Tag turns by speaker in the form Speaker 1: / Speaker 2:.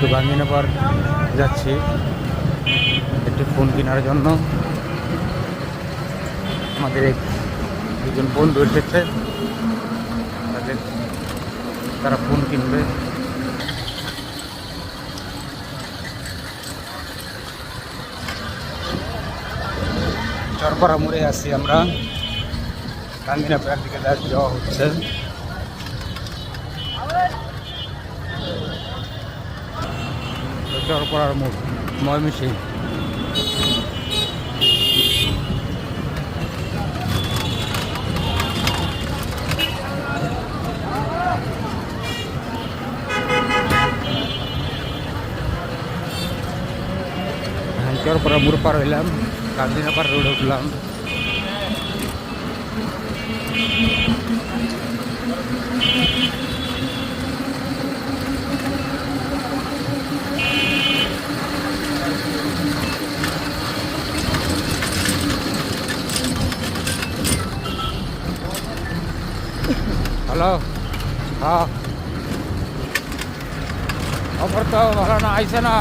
Speaker 1: একটু গাঙ্গিনা পার্ক যাচ্ছি একটি ফোন কেনার জন্য। আমাদের দুজন বন্ধু এসেছে, তারা ফোন কিনবে। চরপাড়া মোড়ে আসছি আমরা, গাঙ্গিনা পার্ক দিকে যাওয়া হচ্ছে। চরপাড়ার মোড়, ময়মনসিংহ। চরপাড়া মোড় পার হইলাম, গাঙ্গিনা পার্ক রোডে উঠলাম। হ্যালো, হ্যাঁ খবর তো ভালো না, আইসে না।